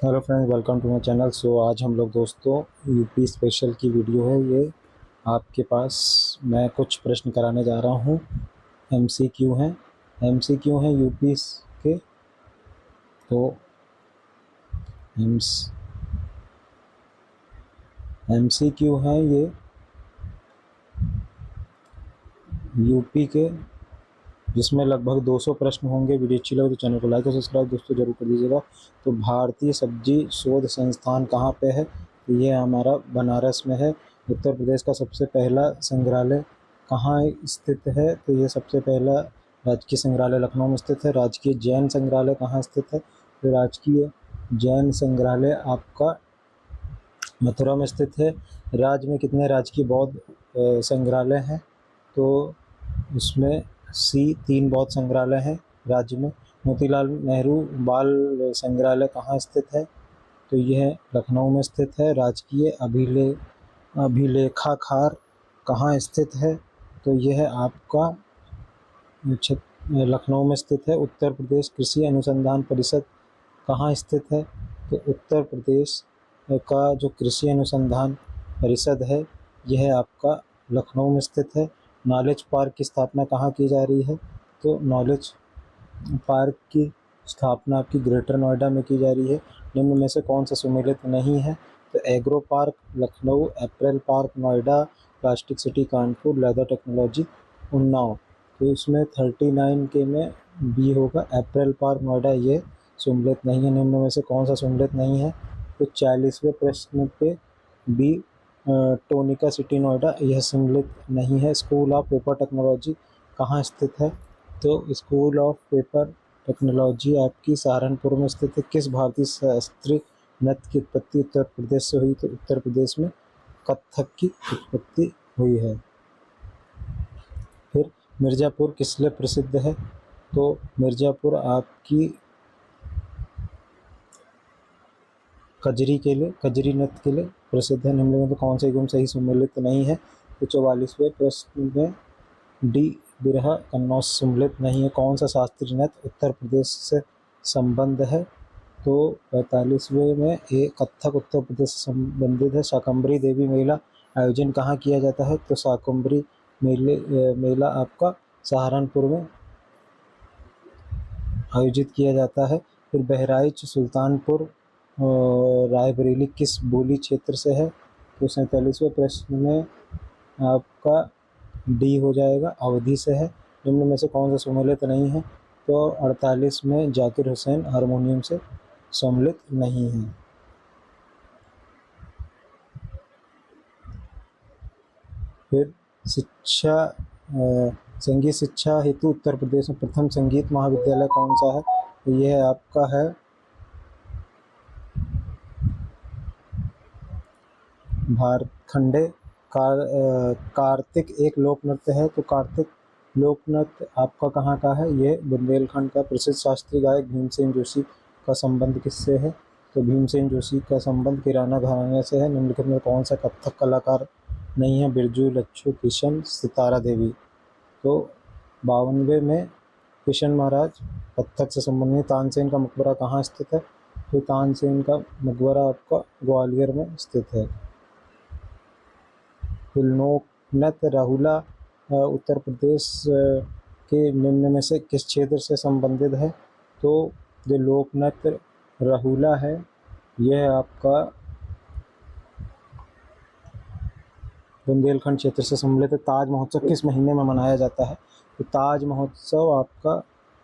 Hello friends, welcome to my channel. So आज हम लोग दोस्तों यूपी स्पेशल की वीडियो है ये आपके पास। मैं कुछ प्रश्न कराने जा रहा हूँ। एमसीक्यू हैं यूपी के। तो एमसीक्यू हैं ये यूपी के, जिसमें लगभग 200 प्रश्न होंगे। वीडियो अच्छी लगे तो चैनल को लाइक और सब्सक्राइब दोस्तों जरूर कर दीजिएगा। तो भारतीय सब्जी शोध संस्थान कहाँ पे है? तो ये हमारा बनारस में है। उत्तर प्रदेश का सबसे पहला संग्रहालय कहाँ स्थित है? तो ये सबसे पहला राजकीय संग्रहालय लखनऊ में स्थित है। राजकीय जैन संग्रहालय कहाँ स्थित है? तो राजकीय जैन संग्रहालय आपका मथुरा में स्थित है। राज्य में कितने राजकीय बौद्ध संग्रहालय हैं? तो उसमें 3 बौद्ध संग्रहालय हैं राज्य में। मोतीलाल नेहरू बाल संग्रहालय कहाँ स्थित है? तो यह लखनऊ में स्थित है। राजकीय अभिलेखागार कहाँ स्थित है? तो यह आपका लखनऊ में स्थित है। उत्तर प्रदेश कृषि अनुसंधान परिषद कहाँ स्थित है? तो उत्तर प्रदेश का जो कृषि अनुसंधान परिषद है यह आपका लखनऊ में स्थित है। नॉलेज पार्क की स्थापना कहाँ की जा रही है? तो नॉलेज पार्क की स्थापना आपकी ग्रेटर नोएडा में की जा रही है। निम्न में से कौन सा सम्मिलित नहीं है? तो agro park Lucknow, Apple park Noida, plastic city Kanpur, leather technology Unnao. तो इसमें 39 के में बी होगा, एप्पल पार्क नोएडा ये सम्मिलित नहीं है। निम्न में से कौन सा सम्मिलित नहीं है? तो 40वें प्रश्न पे बी टोनिका सिटी नोएडा यह सम्मिलित नहीं है। स्कूल ऑफ पेपर टेक्नोलॉजी कहाँ स्थित है? तो स्कूल ऑफ पेपर टेक्नोलॉजी आपकी सहारनपुर में स्थित है। किस भारतीय शास्त्रीय नृत्य की उत्पत्ति उत्तर प्रदेश से हुई? तो उत्तर प्रदेश में कथक की उत्पत्ति हुई है। फिर मिर्ज़ापुर किस लिए प्रसिद्ध है? तो मिर्ज़ापुर आपकी कजरी नृत्य के लिए प्रसिद्ध है। निम्न में तो कौन सा एवं सही सम्मिलित नहीं है? तो 44वें प्रश्न में डी बिरहा कन्नौज सम्मिलित नहीं है। कौन सा शास्त्रीय नृत्य उत्तर प्रदेश से संबंध है? तो 45वें में ए कथक उत्तर प्रदेश से संबंधित है। शाकंभरी देवी मेला आयोजन कहाँ किया जाता है? तो शाकंभरी मेला आपका सहारनपुर में आयोजित किया जाता है। फिर बहराइच सुल्तानपुर रायबरेली किस बोली क्षेत्र से है? तो 47वें प्रश्न में आपका डी हो जाएगा, अवधि से है। निम्न में से कौन सा सम्मिलित नहीं है? तो 48 में जाकिर हुसैन हारमोनियम से सम्मिलित नहीं है। फिर संगीत शिक्षा हेतु उत्तर प्रदेश में प्रथम संगीत महाविद्यालय कौन सा है? तो यह आपका है भारखंडे। कार्तिक एक लोक नृत्य है। तो कार्तिक लोक नृत्य आपका कहाँ का है? ये बुंदेलखंड का। प्रसिद्ध शास्त्रीय गायक भीमसेन जोशी का संबंध किससे है? तो भीमसेन जोशी का संबंध किराना घराने से है। निम्नलिखित में कौन सा कथक कलाकार नहीं है? बिरजू, लच्छू, किशन, सितारा देवी। तो 52वें में किशन महाराज कथक से संबंधित। तानसेन का मकबरा कहाँ स्थित है? तो तानसेन का मकबरा आपका ग्वालियर में स्थित है। फिर लोकनृत्य राहुला उत्तर प्रदेश के निम्न में से किस क्षेत्र से संबंधित है? तो जो लोकनृत्य राहुला है यह आपका बुंदेलखंड क्षेत्र से सम्मिलित है। ताज महोत्सव किस महीने में मनाया जाता है? तो ताज महोत्सव आपका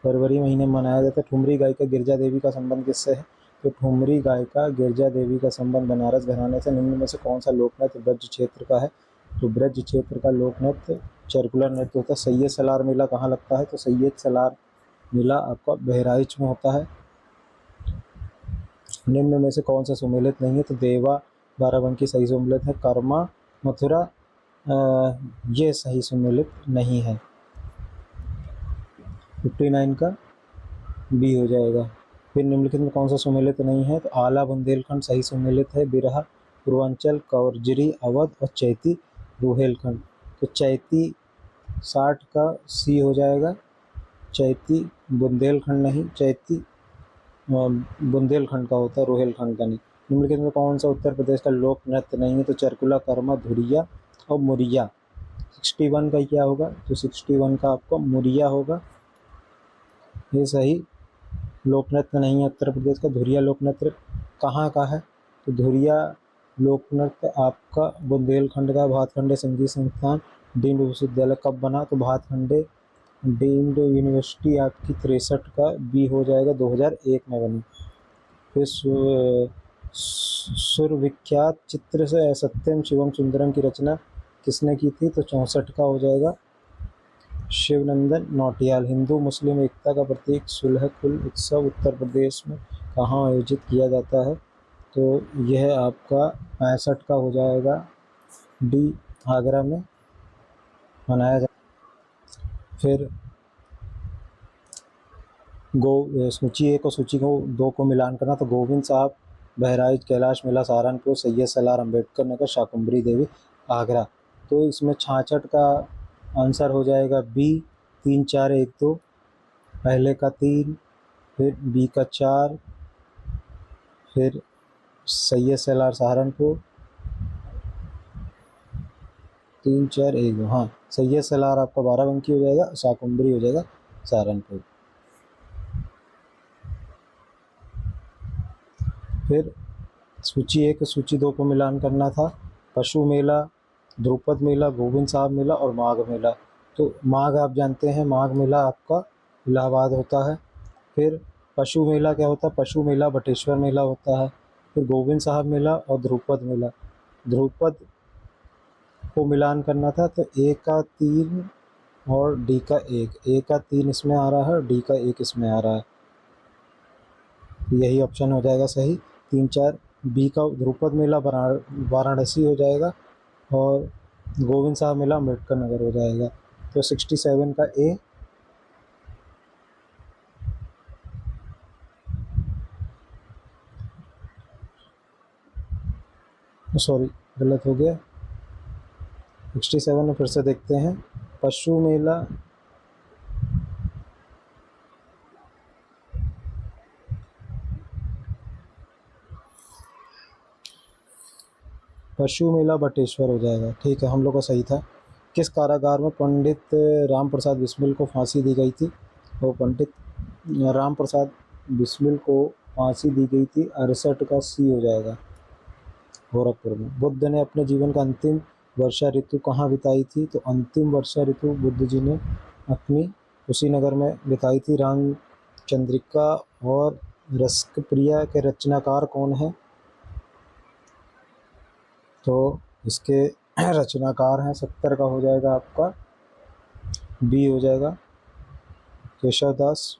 फरवरी महीने में मनाया जाता है। ठुमरी गायिका गिरजा देवी का संबंध किससे है? तो ठुमरी गायिका गिरजा देवी का संबंध बनारस घराने से। निम्न में से कौन सा लोकनृत्य ब्रज क्षेत्र का है? तो ब्रज क्षेत्र का लोकनृत्य चरकुलर नृत्य होता है। सैयद सलार मेला कहाँ लगता है? तो सैयद सलार मेला आपका बहराइच में होता है। निम्न में से कौन सा सम्मिलित नहीं है? तो देवा बाराबंकी सही सम्मिलित है। कर्मा मथुरा ये सही सम्मिलित नहीं है। 59 का बी हो जाएगा। फिर निम्नलिखित में कौन सा सम्मिलित नहीं है? तो आला बुंदेलखंड सही सम्मिलित है। बिरहा पूर्वांचल, कवरजरी अवध और चैती रुहेलखंड। तो चैती 60 का सी हो जाएगा। चैती बुंदेलखंड नहीं, चैती बुंदेलखंड का होता है, रोहिलखंड का नहीं। निम्नलिखित में कौन सा उत्तर प्रदेश का लोक नृत्य नहीं है? तो चरकुला, कर्मा, धुरिया और मुरिया। 61 का क्या होगा? तो 61 का आपका मुरिया होगा, ये सही लोक नृत्य नहीं है उत्तर प्रदेश का। धुरिया लोक नृत्य कहाँ का है? तो धुरिया लोक नृत्य आपका बुंदेलखंड का। भातखंडे संगीत संस्थान डीम्ड विश्वविद्यालय कब बना? तो भातखंडे डीम्ड यूनिवर्सिटी आपकी 63 का बी हो जाएगा, 2001 में बनी। फिर सुरविख्यात चित्र से सत्यम शिवम सुंदरम की रचना किसने की थी? तो 64 का हो जाएगा, शिवनंदन नौटियाल। हिंदू मुस्लिम एकता का प्रतीक सुलह कुल उत्सव उत्तर प्रदेश में कहाँ आयोजित किया जाता है? तो यह आपका 65 का हो जाएगा, डी आगरा में मनाया जाता। फिर सूची 1 और सूची 2 को मिलान करना। तो गोविंद साहब बहराइच, कैलाश मेला सहारनपुर, सैयद सलार अम्बेडकर नगर, शाकुंभरी देवी आगरा। तो इसमें 66 का आंसर हो जाएगा बी, 3 4 1 2, पहले का 3, फिर बी का 4, फिर सैयद सलार सहारनपुर, 3 4 1 2। हाँ, सैयद सलार आपका 12 अंकी हो जाएगा, शाकुंभरी हो जाएगा सहारनपुर। फिर सूची 1 सूची 2 को मिलान करना था। पशु मेला, द्रुपद मेला, गोविंद साहब मेला और माघ मेला। तो माघ आप जानते हैं, माघ मेला आपका इलाहाबाद होता है। फिर पशु मेला क्या होता है? पशु मेला बटेश्वर मेला होता है। फिर गोविंद साहब मेला और द्रुपद मेला। द्रुपद को मिलान करना था, तो ए का 3 और डी का 1, ए का 3 इसमें आ रहा है और डी का 1 इसमें आ रहा है, यही ऑप्शन हो जाएगा सही। 3 4 बी का द्रुपद मेला वाराणसी हो जाएगा और गोविंद साहब मेला अम्बेडकर नगर हो जाएगा। तो 67 का ए, सॉरी गलत हो गया, 67 में फिर से देखते हैं। पशु मेला, पशु मेला बटेश्वर हो जाएगा, ठीक है, हम लोग का सही था। किस कारागार में पंडित राम प्रसाद बिस्मिल को फांसी दी गई थी? वो पंडित राम प्रसाद बिस्मिल को फांसी दी गई थी 68 का सी हो जाएगा, गोरखपुर में। बुद्ध ने अपने जीवन का अंतिम वर्षा ऋतु कहाँ बिताई थी? तो अंतिम वर्षा ऋतु बुद्ध जी ने अपनी कुशीनगर में बिताई थी। रामचंद्रिका और रसकप्रिया के रचनाकार कौन है? तो इसके रचनाकार हैं, 70 का हो जाएगा आपका, बी हो जाएगा, केशव दास।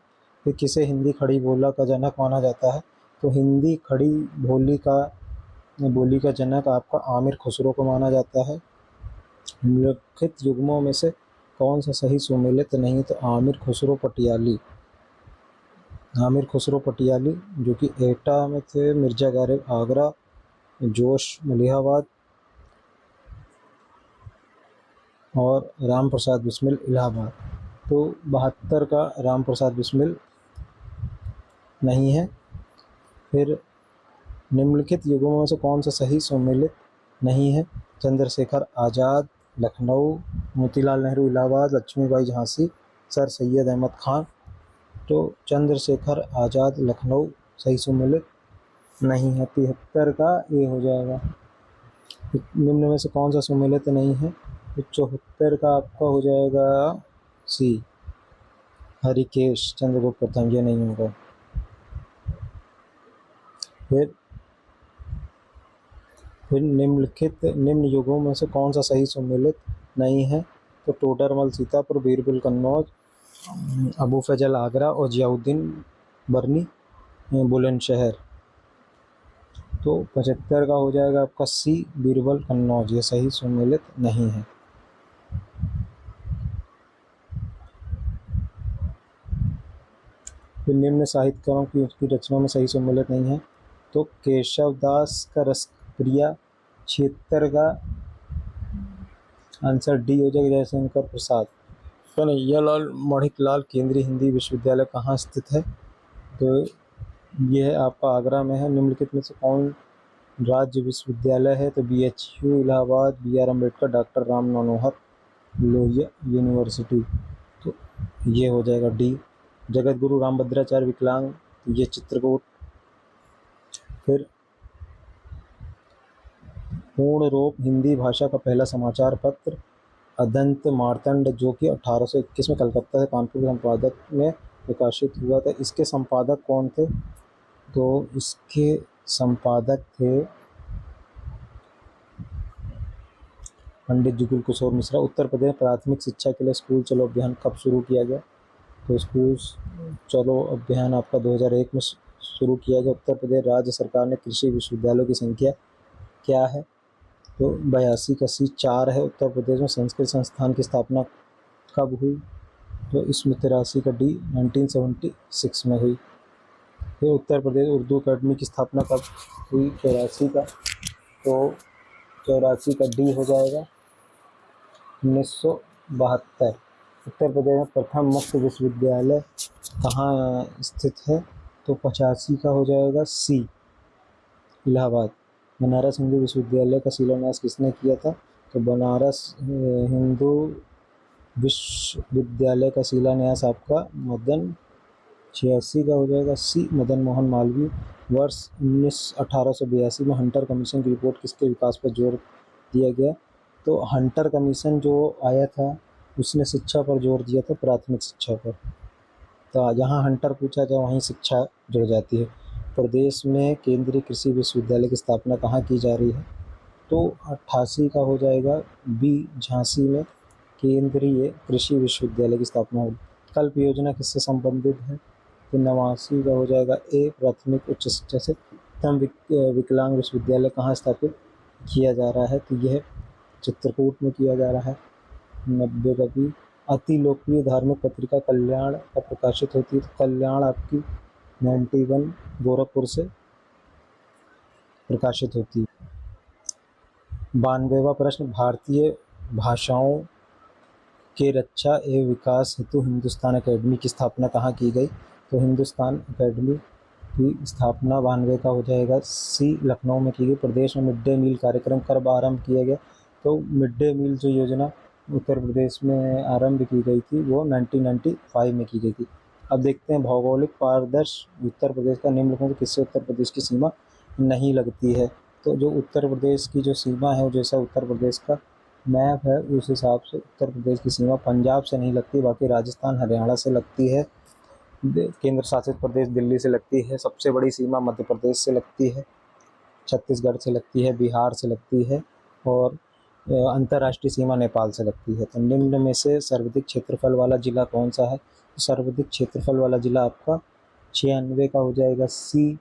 फिर किसे हिंदी खड़ी बोला का जनक माना जाता है? तो हिंदी खड़ी बोली का जनक आपका आमिर खुसरो को माना जाता है। निम्नलिखित युग्मों में से कौन सा सही सुमेलित नहीं? तो आमिर खुसरो पटियाली, आमिर खुसरो पटियाली जो कि एटा में थे, मिर्जा गालिब आगरा, जोश मलिहाबाद और राम प्रसाद बिस्मिल इलाहाबाद। तो 72 का राम प्रसाद बिस्मिल नहीं है। फिर निम्नलिखित युगों में से कौन सा सही सम्मिलित नहीं है? चंद्रशेखर आज़ाद लखनऊ, मोतीलाल नेहरू इलाहाबाद, लक्ष्मीबाई झांसी, सर सैयद अहमद खान। तो चंद्रशेखर आज़ाद लखनऊ सही सम्मिलित नहीं है, 73 का ये हो जाएगा। निम्न में से कौन सा सम्मिलित नहीं है? तो 74 का आपका हो जाएगा सी, हरिकेश चंद्रगुप्त प्रथम, ये नहीं होगा। फिर निम्न युगों में से कौन सा सही सम्मिलित नहीं है? तो टोडरमल सीतापुर, बीरबल कन्नौज, अबू फजल आगरा और जियाउद्दीन बरनी बुलंदशहर। तो 75 का हो जाएगा आपका सी, बीरबल कन्नौज, ये सही सम्मिलित नहीं है। फिर निम्न साहित्यकारों की उसकी रचनाओं में सही सम्मिलित नहीं है। तो केशव दास का रसप्रिया, 76 का आंसर डी हो जाएगा, जयशंकर प्रसाद। कन्हैयालाल माणिकलाल केंद्रीय हिंदी विश्वविद्यालय कहाँ स्थित है? तो यह आपका आगरा में है। निम्नलिखित में से कौन राज्य विश्वविद्यालय है? तो BHU Allahabad, BR Ambedkar, doctor Ram Manohar Lohia university. तो ये हो जाएगा डी। जगत गुरु रामभद्राचार्य विकलांग, ये चित्रकूट। फिर पूर्ण रूप हिंदी भाषा का पहला समाचार पत्र अदंत मार्तंड, जो कि 1821 में कलकत्ता से कानपुर के संपादक में प्रकाशित हुआ था। इसके संपादक कौन थे? तो इसके संपादक थे पंडित जुगुल किशोर मिश्रा। उत्तर प्रदेश प्राथमिक शिक्षा के लिए स्कूल चलो अभियान कब शुरू किया गया? तो स्कूल चलो अभियान आपका 2001 में शुरू किया गया। उत्तर प्रदेश राज्य सरकार ने कृषि विश्वविद्यालयों की संख्या क्या है? तो 82 का सी 4 है। उत्तर प्रदेश में संस्कृत संस्थान की स्थापना कब हुई? तो इसमें 83 का डी 1976 में हुई। फिर उत्तर प्रदेश उर्दू अकादमी की स्थापना कब हुई? 84 का। तो 84 का डी हो जाएगा 1972। उत्तर प्रदेश में प्रथम मुक्त विश्वविद्यालय कहाँ स्थित है? तो 85 का हो जाएगा सी इलाहाबाद। बनारस हिंदू विश्वविद्यालय का शिलान्यास किसने किया था? तो बनारस हिंदू विश्वविद्यालय का शिलान्यास आपका 86 का हो जाएगा सी मदन मोहन मालवीय। वर्ष 1882 में हंटर कमीशन की रिपोर्ट किसके विकास पर जोर दिया गया? तो हंटर कमीशन जो आया था उसने शिक्षा पर जोर दिया था, प्राथमिक शिक्षा पर। तो जहाँ हंटर पूछा जाए वहीं शिक्षा जुड़ जाती है। प्रदेश में केंद्रीय कृषि विश्वविद्यालय की स्थापना कहाँ की जा रही है? तो 88 का हो जाएगा बी झांसी में केंद्रीय कृषि विश्वविद्यालय की स्थापना होगी। कल्प योजना किससे संबंधित है? तो 89 का हो जाएगा ए प्राथमिक उच्च शिक्षा से। तम विकलांग विश्वविद्यालय कहाँ स्थापित किया जा रहा है? तो यह चित्रकूट में किया जा रहा है। 90 का भी अति लोकप्रिय धार्मिक पत्रिका कल्याण का प्रकाशित होती है। तो कल्याण आपकी 91 गोरखपुर से प्रकाशित होती है। 92वां प्रश्न, भारतीय भाषाओं के रक्षा एवं विकास हेतु हिंदुस्तान अकेडमी की स्थापना कहाँ की गई? तो हिंदुस्तान अकेडमी की स्थापना 92 का हो जाएगा सी लखनऊ में की गई। प्रदेश में मिड डे मील कार्यक्रम कब आरंभ किया गया? तो मिड डे मील जो योजना उत्तर प्रदेश में आरंभ की गई थी वो 1995 में की गई थी। अब देखते हैं भौगोलिक पारदर्श उत्तर प्रदेश का निम्नलिखित में से किससे उत्तर प्रदेश की सीमा नहीं लगती है? तो जो उत्तर प्रदेश की जो सीमा है, जैसा उत्तर प्रदेश का मैप है उस हिसाब से उत्तर प्रदेश की सीमा पंजाब से नहीं लगती, बाकी राजस्थान हरियाणा से लगती है, केंद्र शासित प्रदेश दिल्ली से लगती है, सबसे बड़ी सीमा मध्य प्रदेश से लगती है, छत्तीसगढ़ से लगती है, बिहार से लगती है और अंतर्राष्ट्रीय सीमा नेपाल से लगती है। तो निम्न में से सर्वाधिक क्षेत्रफल वाला जिला कौन सा है? तो सर्वाधिक क्षेत्रफल वाला जिला आपका 96 का हो जाएगा सी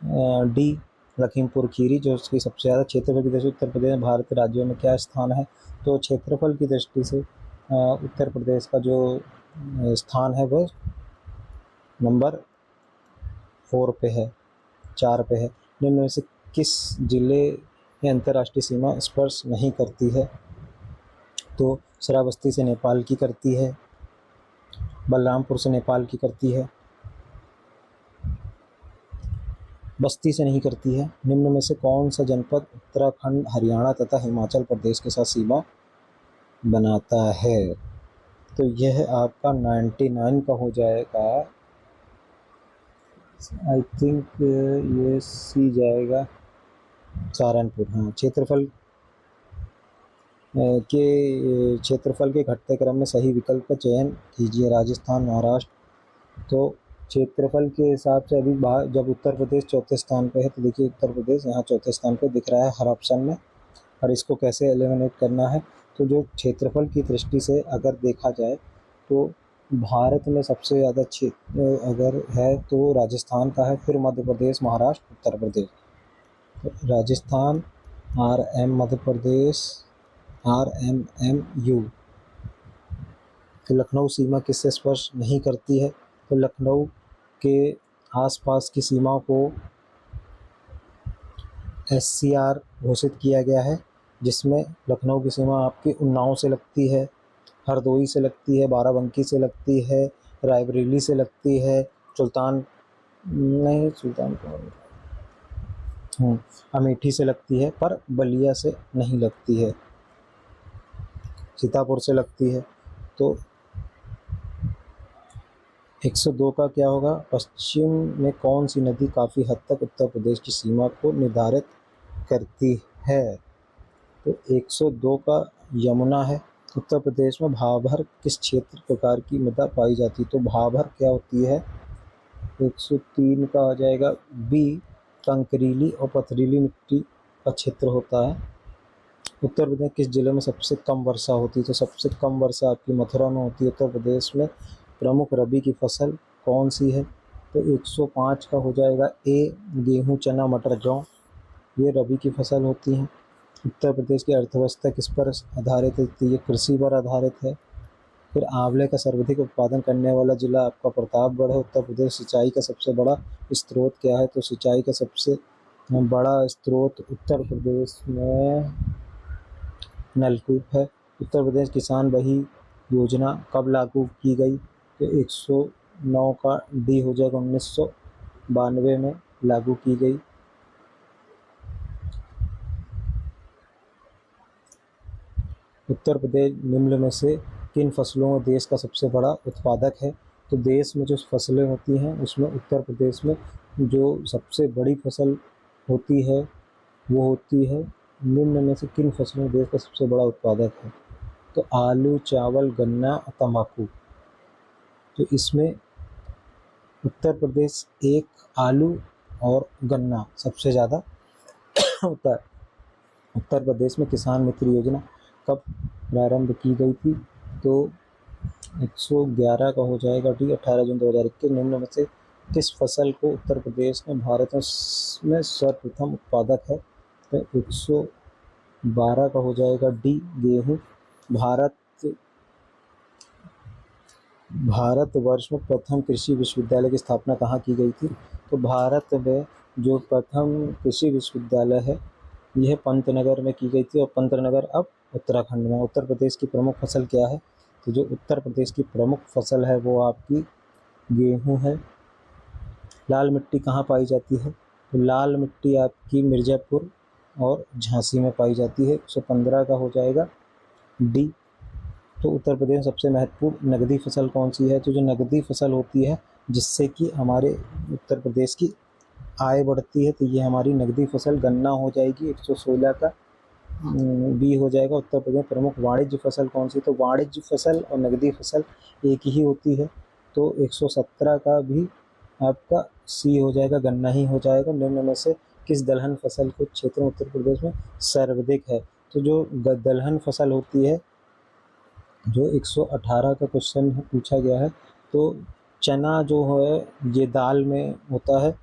डी लखीमपुर खीरी, जो उसकी सबसे ज़्यादा क्षेत्रफल की दृष्टि से उत्तर प्रदेश में भारत के राज्यों में क्या स्थान है? तो क्षेत्रफल की दृष्टि से उत्तर प्रदेश का जो स्थान है वह नंबर 4 पे है, 4 पे है। निम्न में से किस जिले में अंतर्राष्ट्रीय सीमा स्पर्श नहीं करती है? तो श्रावस्ती से नेपाल की करती है, बलरामपुर से नेपाल की करती है, बस्ती से नहीं करती है। निम्न में से कौन सा जनपद उत्तराखंड, हरियाणा तथा हिमाचल प्रदेश के साथ सीमा बनाता है? तो यह आपका 99 का हो जाएगा, आई थिंक ये सी जाएगा सहारनपुर। हाँ, क्षेत्रफल के घटते क्रम में सही विकल्प का चयन कीजिए। राजस्थान, महाराष्ट्र। तो क्षेत्रफल के हिसाब से अभी जब उत्तर प्रदेश चौथे स्थान पे है, तो देखिए उत्तर प्रदेश यहाँ चौथे स्थान पे दिख रहा है हर ऑप्शन में। और इसको कैसे एलिमिनेट करना है? तो जो क्षेत्रफल की दृष्टि से अगर देखा जाए तो भारत में सबसे ज़्यादा क्षेत्र अगर है तो राजस्थान का है, फिर मध्य प्रदेश, महाराष्ट्र, उत्तर प्रदेश। तो राजस्थान, RM मध्य प्रदेश, RMMU। तो लखनऊ सीमा किससे स्पर्श नहीं करती है? तो लखनऊ के आसपास की सीमा को SCR घोषित किया गया है, जिसमें लखनऊ की सीमा आपकी उन्नाव से लगती है, हरदोई से लगती है, बाराबंकी से लगती है, रायबरेली से लगती है, नहीं, सुल्तानपुर अमेठी से लगती है पर बलिया से नहीं लगती है, सीतापुर से लगती है। तो 102 का क्या होगा? पश्चिम में कौन सी नदी काफ़ी हद तक उत्तर प्रदेश की सीमा को निर्धारित करती है? तो 102 का यमुना है। उत्तर प्रदेश में भाभर किस क्षेत्र प्रकार की मृदा पाई जाती है? तो भाभर क्या होती है? 103 का आ जाएगा बी, कंकरीली और पथरीली मिट्टी का क्षेत्र होता है। उत्तर प्रदेश किस जिले में सबसे कम वर्षा होती है? तो सबसे कम वर्षा आपकी मथुरा में होती है उत्तर प्रदेश में। प्रमुख रबी की फसल कौन सी है? तो 105 का हो जाएगा ए, गेहूँ, चना, मटर, जौ, ये रबी की फसल होती हैं। उत्तर प्रदेश की अर्थव्यवस्था किस पर आधारित है? तो ये कृषि पर आधारित है। फिर आंवले का सर्वाधिक उत्पादन करने वाला जिला आपका प्रतापगढ़ है उत्तर प्रदेश। सिंचाई का सबसे बड़ा स्रोत क्या है? तो सिंचाई का सबसे बड़ा स्रोत उत्तर प्रदेश में नलकूप है। उत्तर प्रदेश किसान बही योजना कब लागू की गई? तो 109 का डी हो जाएगा, 1992 में लागू की गई। उत्तर प्रदेश निम्न में से किन फसलों में देश का सबसे बड़ा उत्पादक है? तो देश में जो फसलें होती हैं उसमें उत्तर प्रदेश में जो सबसे बड़ी फसल होती है वो होती है, निम्न में से किन फसलों में देश का सबसे बड़ा उत्पादक है? तो आलू, चावल, गन्ना, तंबाकू। तो इसमें उत्तर प्रदेश एक, आलू और गन्ना सबसे ज़्यादा होता है। उत्तर प्रदेश में किसान मित्र योजना कब प्रारंभ की गई थी? तो 111 का हो जाएगा डी, 18 जून 2021। निम्न में से किस फसल को उत्तर प्रदेश में भारत में सर्वप्रथम उत्पादक है? तो 112 का हो जाएगा डी, गेहूँ। भारतवर्ष में प्रथम कृषि विश्वविद्यालय की स्थापना कहाँ की गई थी? तो भारत में जो प्रथम कृषि विश्वविद्यालय है यह पंतनगर में की गई थी, और पंतनगर अब उत्तराखंड में। उत्तर प्रदेश की प्रमुख फसल क्या है? तो जो उत्तर प्रदेश की प्रमुख फसल है वो आपकी गेहूँ है। लाल मिट्टी कहाँ पाई जाती है? तो लाल मिट्टी आपकी मिर्ज़ापुर और झांसी में पाई जाती है। 115 का हो जाएगा डी। तो उत्तर प्रदेश में सबसे महत्वपूर्ण नकदी फसल कौन सी है? तो जो नकदी फसल होती है जिससे कि हमारे उत्तर प्रदेश की आय बढ़ती है, तो ये हमारी नकदी फसल गन्ना हो जाएगी। 116 का बी हो जाएगा। उत्तर प्रदेश में प्रमुख वाणिज्य फसल कौन सी? तो वाणिज्य फसल और नकदी फसल एक ही होती है। तो 117 का भी आपका सी हो जाएगा, गन्ना ही हो जाएगा। निम्न में से किस दलहन फसल को क्षेत्र में उत्तर प्रदेश में सर्वाधिक है? तो जो दलहन फसल होती है, जो 118 का क्वेश्चन पूछा गया है, तो चना जो है ये दाल में होता है,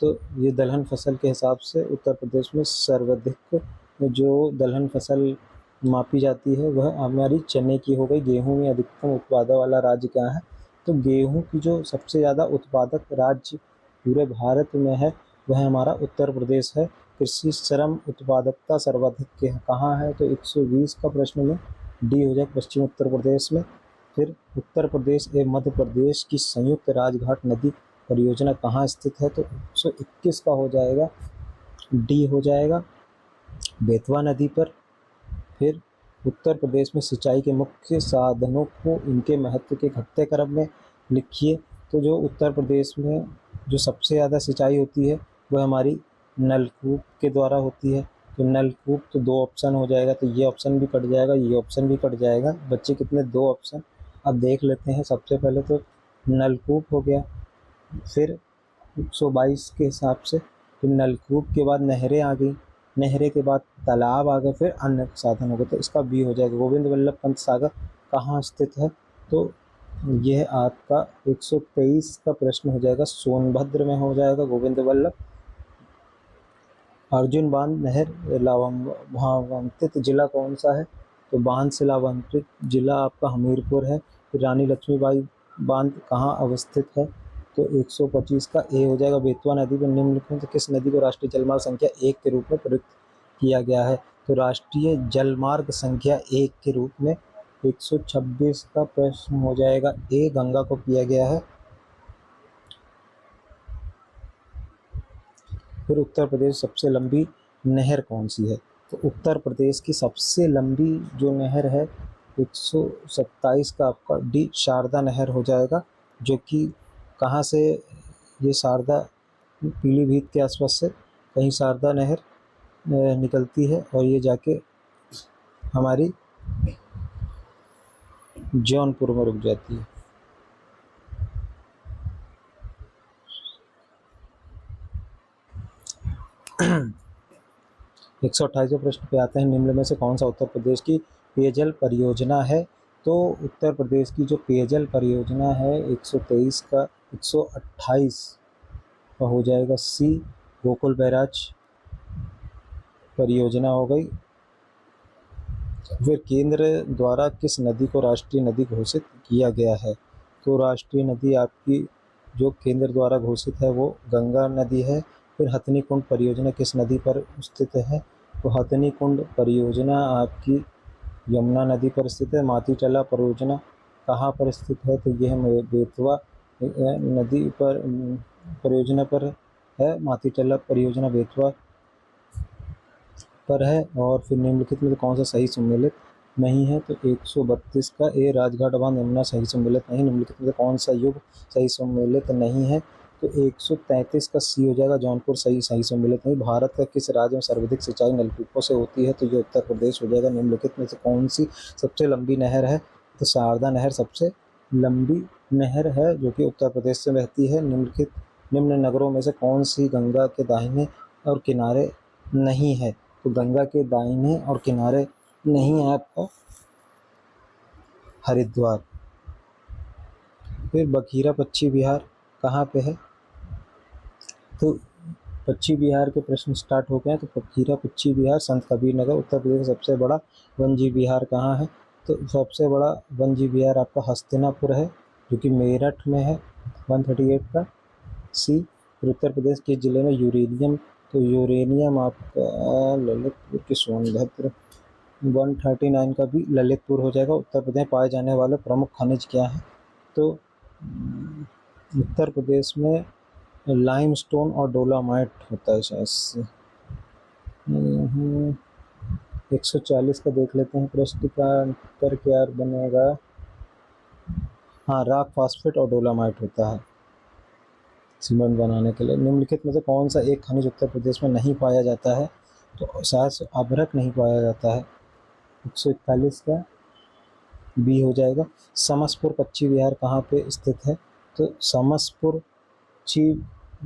तो ये दलहन फसल के हिसाब से उत्तर प्रदेश में सर्वाधिक जो दलहन फसल मापी जाती है वह हमारी चने की हो गई। गेहूं में अधिकतम उत्पादन वाला राज्य क्या है? तो गेहूं की जो सबसे ज़्यादा उत्पादक राज्य पूरे भारत में है वह हमारा उत्तर प्रदेश है। कृषि श्रम उत्पादकता सर्वाधिक कहाँ है? तो 120 का प्रश्न में डी हो जाए, पश्चिम उत्तर प्रदेश में। फिर उत्तर प्रदेश एवं मध्य प्रदेश की संयुक्त राजघाट नदी परियोजना कहाँ स्थित है? तो 121 का हो जाएगा डी हो जाएगा, बेतवा नदी पर। फिर उत्तर प्रदेश में सिंचाई के मुख्य साधनों को इनके महत्व के घटते क्रम में लिखिए। तो जो उत्तर प्रदेश में जो सबसे ज़्यादा सिंचाई होती है वह हमारी नलकूप के द्वारा होती है। तो नलकूप तो 2 ऑप्शन हो जाएगा, तो ये ऑप्शन भी कट जाएगा, ये ऑप्शन भी कट जाएगा। बच्चे कितने? 2 ऑप्शन। अब देख लेते हैं। सबसे पहले तो नलकूप हो गया, फिर 122 के हिसाब से, फिर नलकूप के बाद नहरें आ गई, नहरें के बाद तालाब आ गए, फिर अन्य साधन हो गए। तो इसका बी हो जाएगा। गोविंद वल्लभ पंत सागर कहाँ स्थित है? तो यह आपका 123 का प्रश्न हो जाएगा, सोनभद्र में हो जाएगा गोविंद वल्लभ। अर्जुन बांध नहर लाभान्वित जिला कौन सा है? तो बांध से लाभान्वित जिला आपका हमीरपुर है। फिर रानी लक्ष्मीबाई बांध कहाँ अवस्थित है? तो 125 का ए हो जाएगा, बेतवा नदी पर निम्नलिखित में से किस नदी को राष्ट्रीय जलमार्ग संख्या 1 के रूप में प्रयुक्त किया गया है? तो राष्ट्रीय जलमार्ग संख्या 1 के रूप में 126 का प्रश्न हो जाएगा ए, गंगा को किया गया है। फिर उत्तर प्रदेश सबसे लंबी नहर कौन सी है? तो उत्तर प्रदेश की सबसे लंबी जो नहर है 127 का आपका डी शारदा नहर हो जाएगा, जो कि कहाँ से, ये शारदा पीलीभीत के आसपास से कहीं शारदा नहर निकलती है और ये जाके हमारी जौनपुर में रुक जाती है। 128वें प्रश्न पे आते हैं, निम्न में से कौन सा उत्तर प्रदेश की पेयजल परियोजना है? तो उत्तर प्रदेश की जो पेयजल परियोजना है 123 का 128 का हो जाएगा सी, गोकुल बैराज परियोजना हो गई। फिर केंद्र द्वारा किस नदी को राष्ट्रीय नदी घोषित किया गया है? तो राष्ट्रीय नदी आपकी जो केंद्र द्वारा घोषित है वो गंगा नदी है। फिर हथनी कुंड परियोजना किस नदी पर स्थित है? तो हथनी कुंड परियोजना आपकी यमुना नदी पर स्थित है। मातीटला परियोजना कहाँ पर स्थित है? तो यह बेतवा नदी पर परियोजना पर है। मातीटला परियोजना बेतवा पर है। और फिर निम्नलिखित में कौन सा सही सम्मिलित नहीं है? तो 132 का ए, राजघाट बांध यमुना सही सम्मिलित नहीं। निम्नलिखित में कौन सा युग सही सम्मिलित नहीं है? तो 133 का सी हो जाएगा, जौनपुर सही सम्मिलित नहीं। भारत का किस राज्य में सर्वाधिक सिंचाई नलकूपों से होती है? तो ये उत्तर प्रदेश हो जाएगा। निम्नलिखित में से कौन सी सबसे लंबी नहर है? तो शारदा नहर सबसे लंबी नहर है जो कि उत्तर प्रदेश से बहती है। निम्न नगरों में से कौन सी गंगा के दाहिने और किनारे नहीं है? तो गंगा के दाहिने और किनारे नहीं है आपका हरिद्वार। फिर बखीरा पक्षी विहार कहाँ पे है? तो पक्षी विहार के प्रश्न स्टार्ट हो गए हैं। तो बखीरा पक्षी विहार संत कबीर नगर उत्तर प्रदेश का सबसे बड़ा वन्यजीव विहार कहाँ है? तो सबसे बड़ा वन्यजीव विहार आपका हस्तिनापुर है जो कि मेरठ में है। 138 का सी। उत्तर प्रदेश के जिले में यूरेनियम, तो यूरेनियम आपका ललितपुर के सोनभद्र। 139 का भी ललितपुर हो जाएगा। उत्तर प्रदेश में पाए जाने वाले प्रमुख खनिज क्या है? तो उत्तर प्रदेश में लाइमस्टोन और डोलामाइट होता है शायद से। 140 का देख लेते हैं, प्रश्न का उत्तर क्या बनेगा? हाँ, रॉक फास्फेट और डोलामाइट होता है सीमेंट बनाने के लिए। निम्नलिखित में से कौन सा एक खनिज उत्तर प्रदेश में नहीं पाया जाता है? तो शायद से अभ्रक नहीं पाया जाता है। 141 का बी हो जाएगा। समसपुर पक्षी विहार कहाँ पे स्थित है? तो समसपुर पक्षी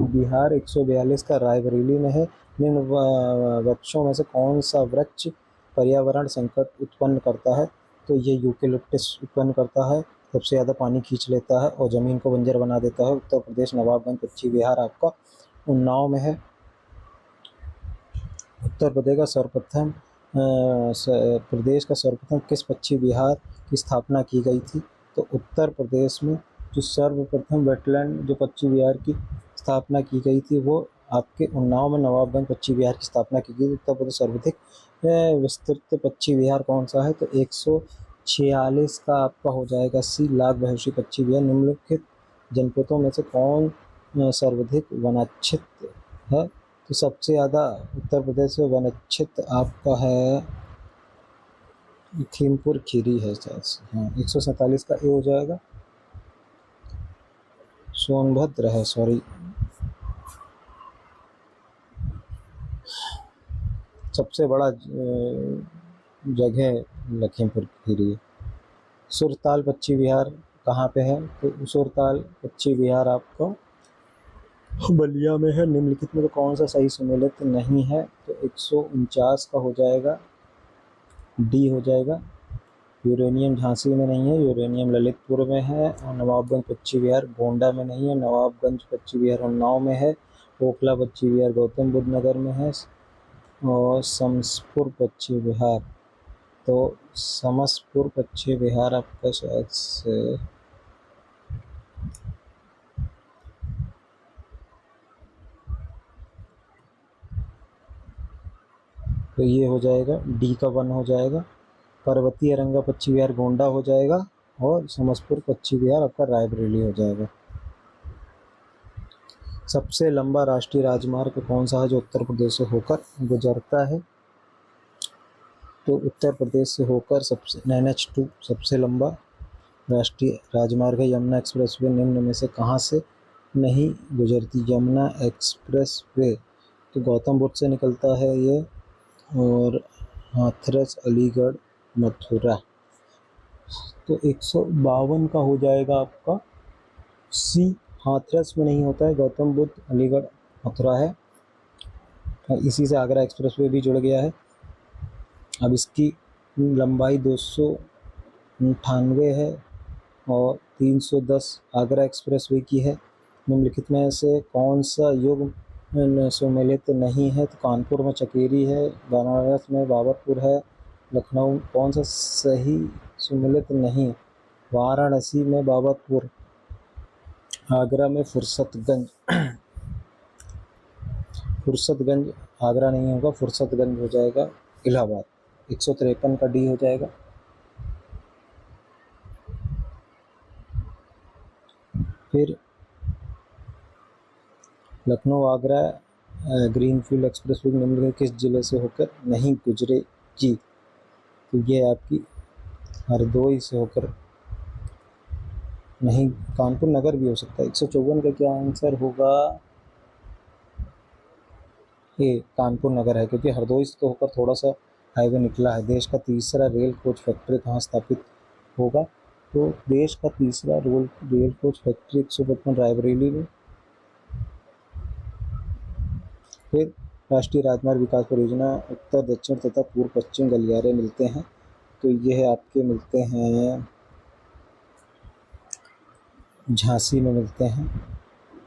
विहार 142 का रायबरेली में है। निम्न वृक्षों में से कौन सा वृक्ष पर्यावरण संकट उत्पन्न करता है? तो ये यूकेलिप्टस उत्पन्न करता है, सबसे ज़्यादा पानी खींच लेता है और ज़मीन को बंजर बना देता है। उत्तर प्रदेश नवाबगंज पक्षी विहार आपका उन्नाव में है। उत्तर प्रदेश का सर्वप्रथम प्रदेश का सर्वप्रथम किस पक्षी विहार की स्थापना की गई थी? तो उत्तर प्रदेश में जो सर्वप्रथम वेटलैंड जो पक्षी विहार की स्थापना की गई थी वो आपके उन्नाव में नवाबगंज पक्षी विहार की स्थापना की गई। उत्तर प्रदेश सर्वाधिक विस्तृत पक्षी विहार कौन सा है? तो 146 का आपका हो जाएगा सी, लाख बहर्षी पक्षी विहार। निम्नलिखित जनपदों में से कौन सर्वाधिक वनाच्छित है? तो सबसे ज़्यादा उत्तर प्रदेश में वनाच्छित आपका है लखीमपुर खीरी है शायद से। हाँ, 147 का ए हो जाएगा। सोनभद्र है, सॉरी। सबसे बड़ा जगह लखीमपुर खीरी है। सुरताल पक्षी विहार कहाँ पे है? तो सुरताल पक्षी विहार आपको बलिया में है। निम्नलिखित में तो कौन सा सही सम्मिलित नहीं है? तो 149 का हो जाएगा, डी हो जाएगा। यूरेनियम झांसी में नहीं है, यूरेनियम ललितपुर में है। और नवाबगंज पक्षी विहार गोंडा में नहीं है, नवाबगंज पक्षी विहार उन्नाव में है। ओखला पक्षी विहार गौतम बुद्ध नगर में है। और समसपुर पक्षी विहार, तो समसपुर पक्षी विहार आपका शायद से तो ये हो जाएगा, डी का 1 हो जाएगा। पर्वतीय रंगा पक्षी विहार गोंडा हो जाएगा और समसपुर पक्षी विहार आपका रायबरेली हो जाएगा। सबसे लंबा राष्ट्रीय राजमार्ग कौन सा है जो उत्तर प्रदेश से होकर गुजरता है? तो उत्तर प्रदेश से होकर सबसे NH2 सबसे लंबा राष्ट्रीय राजमार्ग है। यमुना एक्सप्रेसवे निम्न में से कहाँ से नहीं गुजरती? यमुना एक्सप्रेसवे तो गौतम बुद्ध से निकलता है ये, और हाथरस, अलीगढ़, मथुरा। तो 152 का हो जाएगा आपका सी। हाथरस में नहीं होता है, गौतम बुद्ध, अलीगढ़, मथुरा है। इसी से आगरा एक्सप्रेसवे भी जुड़ गया है। अब इसकी लंबाई 298 है और 310 आगरा एक्सप्रेसवे की है। निम्नलिखित में से कौन सा युग सुमेलित नहीं है? तो कानपुर में चकेरी है, बनारस में बाबरपुर है, लखनऊ कौन सा सही सुमेलित नहीं? वाराणसी में बाबरपुर, आगरा में फुर्सतगंज। फुर्सतगंज आगरा नहीं होगा, फुर्सतगंज हो जाएगा इलाहाबाद। 153 का डी हो जाएगा। फिर लखनऊ आगरा ग्रीनफील्ड एक्सप्रेसवे निम्नलिखित किस जिले से होकर नहीं गुजरेगी? तो ये आपकी हरदोई से होकर नहीं, कानपुर नगर भी हो सकता है। 154 का क्या आंसर होगा? ये कानपुर नगर है, क्योंकि हरदोई से तो होकर थोड़ा सा हाईवे निकला है। देश का तीसरा रेल कोच फैक्ट्री कहाँ स्थापित होगा? तो देश का तीसरा रेल कोच फैक्ट्री 155 रायबरेली में। फिर राष्ट्रीय राजमार्ग विकास परियोजना उत्तर दक्षिण तथा पूर्व पश्चिम गलियारे मिलते हैं, तो यह आपके मिलते हैं झांसी में मिलते हैं।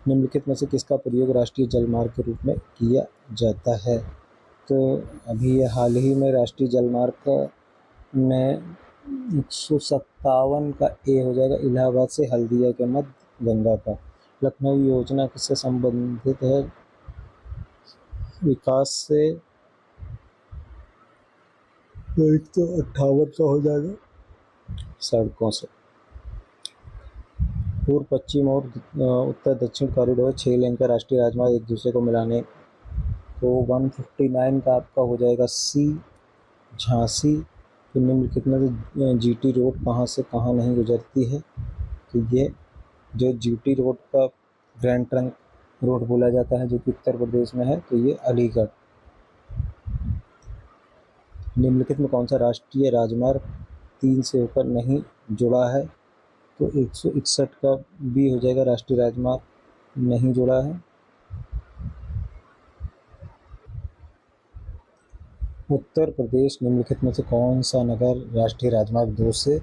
निम्नलिखित में से किसका प्रयोग राष्ट्रीय जलमार्ग के रूप में किया जाता है? तो अभी ये हाल ही में राष्ट्रीय जलमार्ग में 157 का ए हो जाएगा, इलाहाबाद से हल्दिया के मध्य गंगा का। लखनऊ योजना किससे संबंधित है? विकास से। तो 158 का हो जाएगा सड़कों से। पूर्व पश्चिम और उत्तर दक्षिण कॉरिडोर 6 लेन का राष्ट्रीय राजमार्ग एक दूसरे को मिलाने, तो 159 का आपका हो जाएगा सी, झांसी। तो निम्नलिखित में से GT रोड कहाँ से कहाँ नहीं गुजरती है? तो ये जो GT रोड का ग्रैंड ट्रंक रोड बोला जाता है, जो कि उत्तर प्रदेश में है, तो ये अलीगढ़। निम्नलिखित में कौन सा राष्ट्रीय राजमार्ग 3 से होकर नहीं जुड़ा है? तो 161 का बी हो जाएगा, राष्ट्रीय राजमार्ग नहीं जुड़ा है। उत्तर प्रदेश निम्नलिखित में से कौन सा नगर राष्ट्रीय राजमार्ग 2 से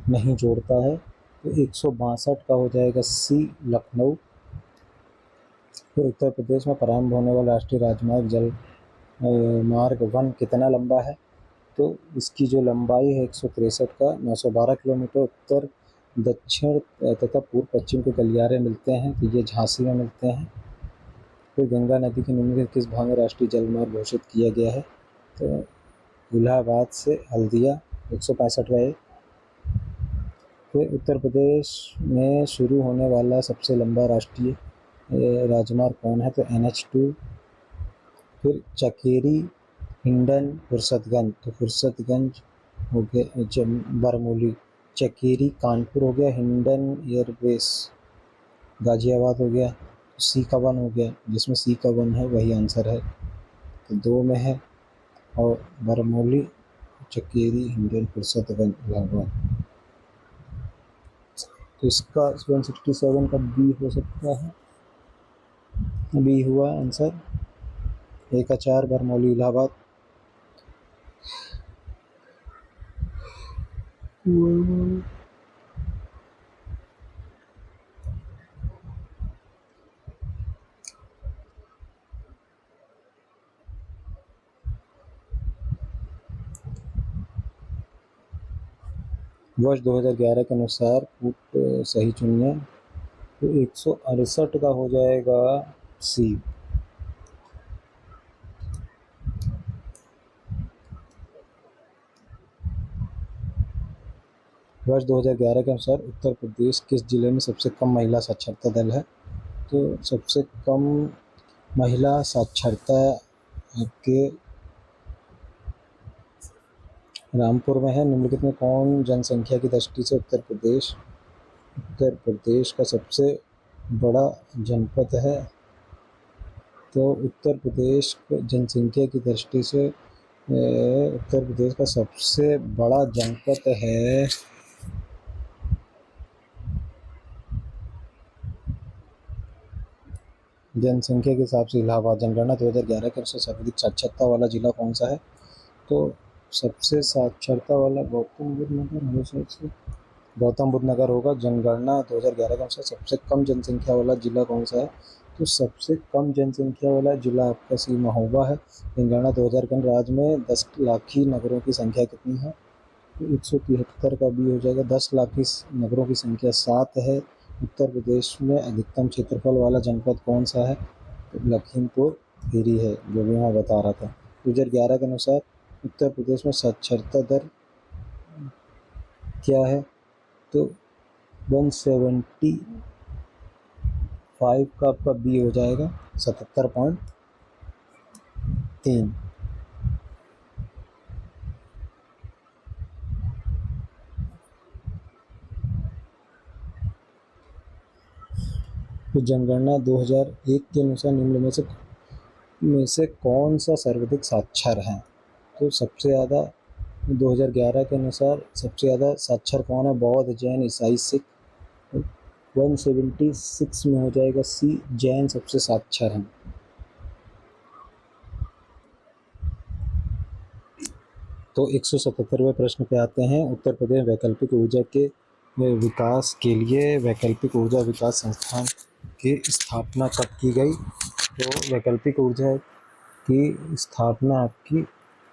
नहीं जोड़ता है? तो 162 का हो जाएगा सी, लखनऊ। फिर उत्तर प्रदेश में प्रारंभ होने वाला राष्ट्रीय राजमार्ग जल मार्ग 1 कितना लंबा है? तो इसकी जो लंबाई है 163 का 912 किलोमीटर। उत्तर दक्षिण तथा पूर्व पश्चिम के गलियारे मिलते हैं, तो ये झांसी में मिलते हैं। फिर गंगा नदी के निम्नलिखित किस भाग में राष्ट्रीय जलमार्ग घोषित किया गया है? तो इलाहाबाद से हल्दिया 165 का है। फिर उत्तर प्रदेश में शुरू होने वाला सबसे लंबा राष्ट्रीय राजमार्ग कौन है? तो NH2। फिर चकेरी, हिंडन, फुर्सतगंज, तो फुर्सतगंज हो गया, बरमौली। चकेरी कानपुर हो गया, हिंडन एयरबेस गाजियाबाद हो गया, सी का 1 हो गया, जिसमें सी का 1 है वही आंसर है, तो 2 में है। और बरमौली, चकेरी, हिंडन, फुर्सतगंज, इलाहाबाद। तो इसका 167 का बी हो सकता है, बी हुआ आंसर। 1 का 4 बरमौली, इलाहाबाद। वर्ष 2011 के अनुसार फुट सही चुनिए, तो 168 का हो जाएगा सी। वर्ष 2011 के अनुसार उत्तर प्रदेश किस जिले में सबसे कम महिला साक्षरता दर है? तो सबसे कम महिला साक्षरता आपके रामपुर में है। निम्नलिखित में कौन जनसंख्या की दृष्टि से उत्तर प्रदेश का सबसे बड़ा जनपद है? तो उत्तर प्रदेश जनसंख्या की दृष्टि से उत्तर प्रदेश का सबसे बड़ा जनपद है जनसंख्या के हिसाब से इलाहाबाद। जनगणना 2011 के अनुसार सर्वाधिक साक्षरता वाला जिला कौन सा है? तो सबसे साक्षरता वाला गौतम बुद्ध नगर होगा। जनगणना 2011 के अनुसार सबसे कम जनसंख्या वाला जिला कौन सा है? तो सबसे कम जनसंख्या वाला जिला आपका सी महोबा है। जनगणना 2000 के अनुसार राज्य में 10 लाखी नगरों की संख्या कितनी है? तो 173 का बी हो जाएगा। 10 लाखी नगरों की संख्या 7 है। उत्तर प्रदेश में अधिकतम क्षेत्रफल वाला जनपद कौन सा है? तो लखीमपुर खीरी है, जो भी मैं बता रहा था। 2011 के अनुसार उत्तर प्रदेश में साक्षरता दर क्या है? तो 175 का आपका बी हो जाएगा, 77.3। तो जनगणना 2001 के अनुसार निम्न में से कौन सा सर्वाधिक साक्षर है? तो सबसे ज़्यादा 2011 के अनुसार सबसे ज़्यादा साक्षर कौन है? बौद्ध, जैन, ईसाई, सिख। 176 में हो जाएगा सी, जैन सबसे साक्षर हैं। तो 177वें प्रश्न पे आते हैं। उत्तर प्रदेश वैकल्पिक ऊर्जा के विकास के लिए वैकल्पिक ऊर्जा विकास संस्थान की स्थापना कब की गई? तो वैकल्पिक ऊर्जा की स्थापना आपकी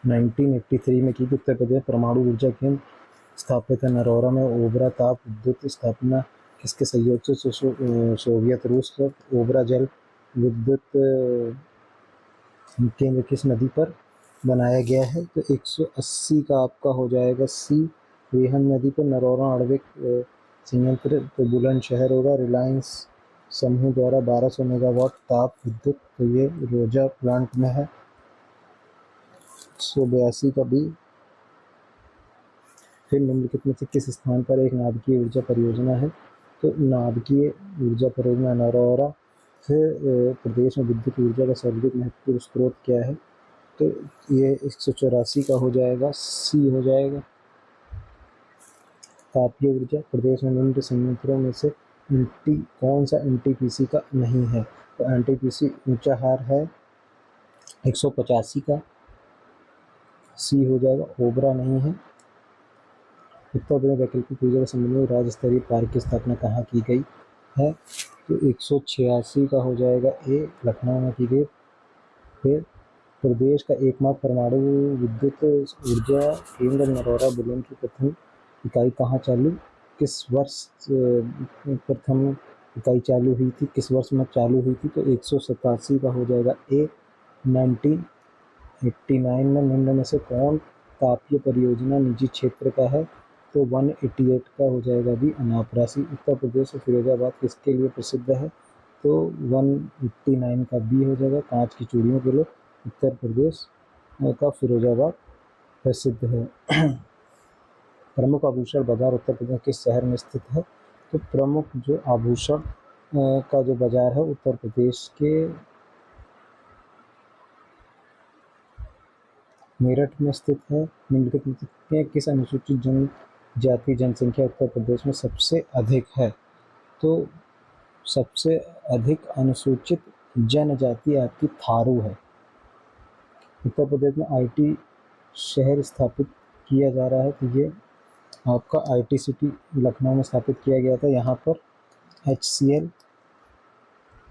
1983 में की गई। उत्तर प्रदेश परमाणु ऊर्जा केंद्र स्थापित है नरौरा में। ओबरा ताप विद्युत स्थापना किसके सहयोग से? सोवियत रूस। ओबरा जल विद्युत केंद्र किस नदी पर बनाया गया है? तो 180 का आपका हो जाएगा सी, रेहन नदी पर। नरौरा आणविक संयंत्र तो बुलंदशहर होगा। रिलायंस समूह द्वारा 1200 मेगावाट ताप विद्युत, तो ये रोजा प्लांट में है। 182 का भी। फिर निम्नलिखित में से किस स्थान पर एक नाभिकीय ऊर्जा परियोजना है? तो नाभिकीय ऊर्जा परियोजना नरौरा। फिर प्रदेश में विद्युत ऊर्जा का सर्वाधिक महत्वपूर्ण स्रोत क्या है? तो ये 184 का हो जाएगा, सी हो जाएगा। तापीय ऊर्जा। प्रदेश में निम्न संयंत्रों में से कौन सा एनटीपीसी का नहीं है? तो एनटीपीसी ऊंचाहार है 185 का, सी हो जाएगा। ओबरा नहीं है। उत्तर प्रदेश वैकल्पिक ऊर्जा के संबंध में राज्य स्तरीय पार्क की स्थापना कहाँ की गई है? तो 186 का हो जाएगा ए, लखनऊ में की गई। फिर प्रदेश का एकमात्र परमाणु विद्युत ऊर्जा केंद्र नरौरा बुलंद की प्रथम इकाई कहाँ चालू, किस वर्ष प्रथम इकाई चालू हुई थी, किस वर्ष में चालू हुई थी? तो 187 का हो जाएगा ए, 1989 में। निम्न में से कौन तापीय परियोजना निजी क्षेत्र का है? तो 188 का हो जाएगा भी, अनापरासी। उत्तर प्रदेश और फिरोजाबाद किसके लिए प्रसिद्ध है? तो 189 का बी हो जाएगा, कांच की चूड़ियों के लिए उत्तर प्रदेश का फिरोजाबाद प्रसिद्ध है। प्रमुख आभूषण बाजार उत्तर प्रदेश किस शहर में स्थित है? तो प्रमुख जो आभूषण का जो बाजार है उत्तर प्रदेश के मेरठ में स्थित है। निम्नलिखित में किस अनुसूचित जनजाति जनसंख्या उत्तर प्रदेश में सबसे अधिक है? तो सबसे अधिक अनुसूचित जनजाति आपकी थारू है। उत्तर प्रदेश में आईटी शहर स्थापित किया जा रहा है, तो ये आपका आईटी सिटी लखनऊ में स्थापित किया गया था। यहाँ पर HCL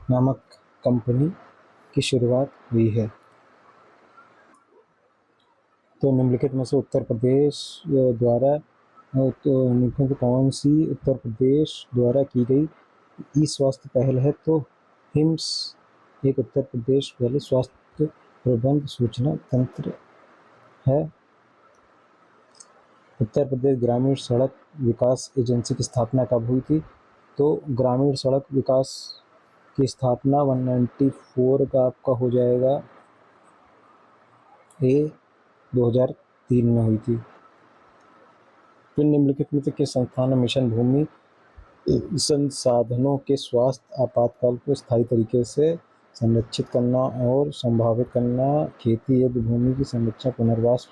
नामक कंपनी की शुरुआत हुई है। तो निम्नलिखित में से उत्तर प्रदेश द्वारा तो निम्नलिखित कौन सी उत्तर प्रदेश द्वारा की गई ई स्वास्थ्य पहल है? तो हिम्स एक उत्तर प्रदेश पहले स्वास्थ्य प्रबंध सूचना तंत्र है। उत्तर प्रदेश ग्रामीण सड़क विकास एजेंसी की स्थापना कब हुई थी? तो ग्रामीण सड़क विकास की स्थापना 194 का आपका हो जाएगा ए 2003 में हुई थी। फिर निम्नलिखित में से किस संस्थान ने मिशन भूमि संसाधनों के स्वास्थ्य आपातकाल को स्थायी तरीके से संरक्षित करना और संभावित करना, खेती योग्य भूमि की संरक्षण, पुनर्वास,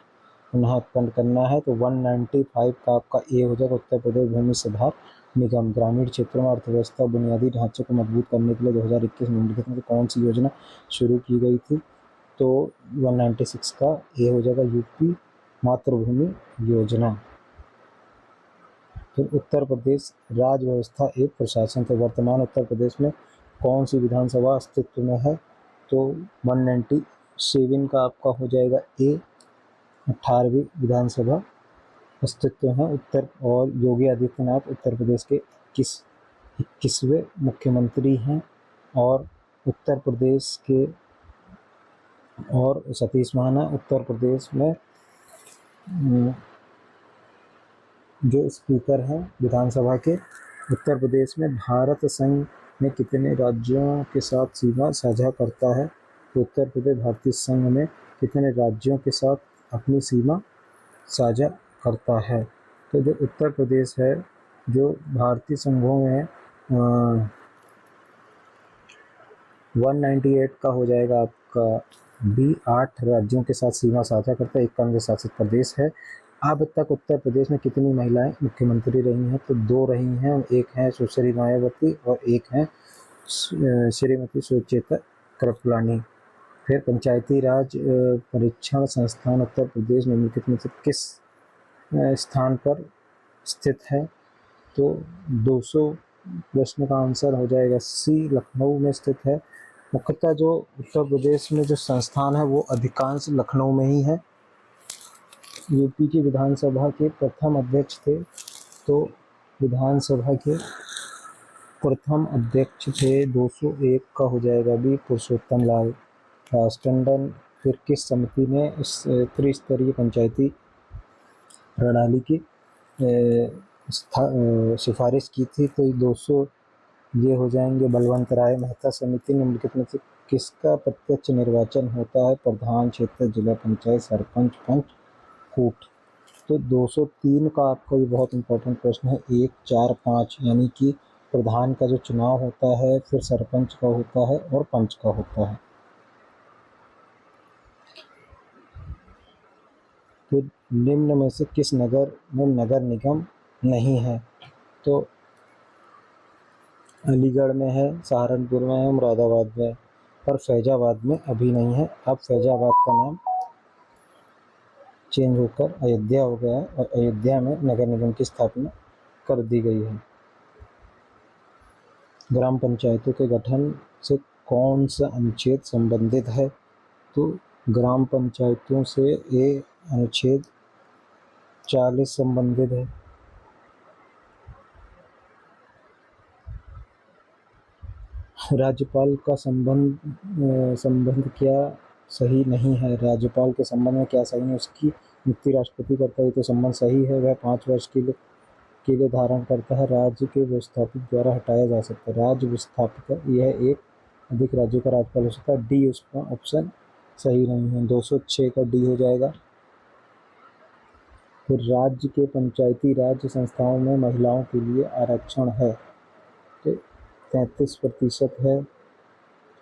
पुनः उत्पन्न करना है? तो 195 का आपका ए हो जाएगा उत्तर प्रदेश भूमि सुधार निगम। ग्रामीण क्षेत्रों में अर्थव्यवस्था बुनियादी ढांचे को मजबूत करने के लिए 2021 में निम्नलिखित में कौन सी योजना शुरू की गई थी? तो 196 का ए हो जाएगा यूपी मातृभूमि योजना। फिर उत्तर प्रदेश राज्य व्यवस्था एक प्रशासन थे। वर्तमान उत्तर प्रदेश में कौन सी विधानसभा अस्तित्व में है? तो 197 का आपका हो जाएगा ए 18वीं विधानसभा अस्तित्व है उत्तर। और योगी आदित्यनाथ उत्तर प्रदेश के 21वें मुख्यमंत्री हैं। और उत्तर प्रदेश के और सतीश महाना उत्तर प्रदेश में जो स्पीकर हैं विधानसभा के। उत्तर प्रदेश में भारत संघ में कितने राज्यों के साथ सीमा साझा करता है? तो उत्तर प्रदेश भारतीय संघ में कितने राज्यों के साथ अपनी सीमा साझा करता है? तो जो उत्तर प्रदेश है जो भारतीय संघों में 198 का हो जाएगा आपका बी 8 राज्यों के साथ सीमा साझा करता है, एक केंद्र शासित प्रदेश है। अब तक उत्तर प्रदेश में कितनी महिलाएं मुख्यमंत्री रही हैं? तो 2 रही हैं, एक है सुश्री मायावती और एक है श्रीमती सुचेता कृपलानी। फिर पंचायती राज परीक्षण संस्थान उत्तर प्रदेश निम्नलिखित में से किस स्थान पर स्थित है? तो 200 प्रश्न का आंसर हो जाएगा सी लखनऊ में स्थित है। मुख्यतः जो उत्तर प्रदेश में जो संस्थान है वो अधिकांश लखनऊ में ही है। यूपी की विधानसभा के प्रथम अध्यक्ष थे, तो विधानसभा के प्रथम अध्यक्ष थे 201 का हो जाएगा भी पुरुषोत्तम लाल टंडन। फिर किस समिति ने इस त्रिस्तरीय पंचायती प्रणाली की सिफारिश की थी? तो 200 ये हो जाएंगे बलवंत राय मेहता समिति। निम्नलिखित में से किसका प्रत्यक्ष निर्वाचन होता है? प्रधान, क्षेत्र, जिला पंचायत, सरपंच, पंच, कूट। तो 203 का आपका ये बहुत इंपॉर्टेंट प्रश्न है 1, 4, 5, यानी कि प्रधान का जो चुनाव होता है, फिर सरपंच का होता है और पंच का होता है। फिर निम्न में से किस नगर में नगर निगम नहीं है? तो अलीगढ़ में है, सहारनपुर में है, मुरादाबाद में, पर फैजाबाद में अभी नहीं है। अब फैजाबाद का नाम चेंज होकर अयोध्या हो गया है और अयोध्या में नगर निगम की स्थापना कर दी गई है। ग्राम पंचायतों के गठन से कौन सा अनुच्छेद संबंधित है? तो ग्राम पंचायतों से ये अनुच्छेद 40 संबंधित है। राज्यपाल का संबंध क्या सही नहीं है? राज्यपाल के संबंध में क्या सही नहीं? उसकी नियुक्ति राष्ट्रपति करता है तो संबंध सही है। वह 5 वर्ष के लिए धारण करता है। राज्य के व्यवस्थापक द्वारा हटाया जा सकता है। राज्य व्यवस्थापक यह एक अधिक राज्यों का राज्यपाल हो सकता है। डी उसका ऑप्शन सही नहीं है। 206 का डी हो जाएगा। फिर राज्य के पंचायती राज संस्थाओं में महिलाओं के लिए आरक्षण है तो 33% है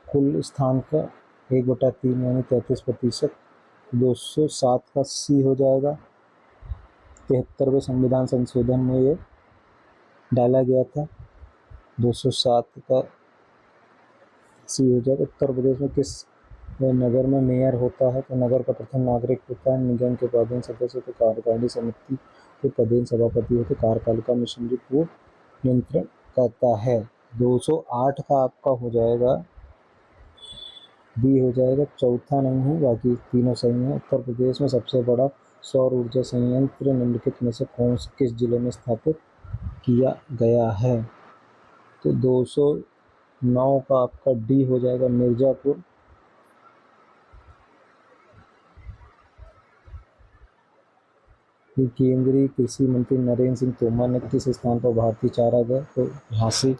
कुल स्थान का 1/3 यानी 33%। 207 का सी हो जाएगा। 73वें संविधान संशोधन में ये डाला गया था। 207 का सी हो जाएगा। उत्तर प्रदेश में किस नगर में मेयर होता है? तो नगर का प्रथम नागरिक होता है। निगम के पदेन सदस्य तो कार्यकारिणी समिति के पदेन सभापति होते। कार्यपालिका में संयुक्त वो नियंत्रण करता है। 208 का आपका हो जाएगा बी हो जाएगा। चौथा नहीं है, बाकी तीनों सही हैं। उत्तर प्रदेश में सबसे बड़ा सौर ऊर्जा संयंत्र निम्नलिखित में से किस जिले में स्थापित किया गया है? तो 209 का आपका डी हो जाएगा मिर्जापुर। केंद्रीय कृषि मंत्री नरेंद्र सिंह तोमर ने किस स्थान पर भारतीय चारागाह तो झांसी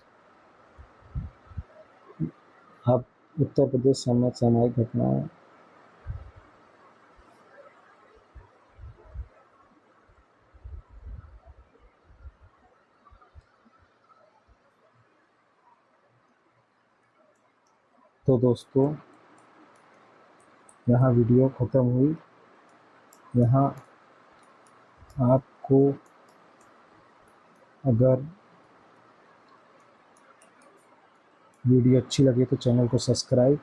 अब उत्तर प्रदेश सामायिक घटनाएं। तो दोस्तों यहाँ वीडियो ख़त्म हुई। यहाँ आपको अगर वीडियो अच्छी लगे तो चैनल को सब्सक्राइब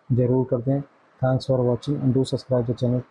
ज़रूर कर दें। Thanks for watching and do subscribe the channel.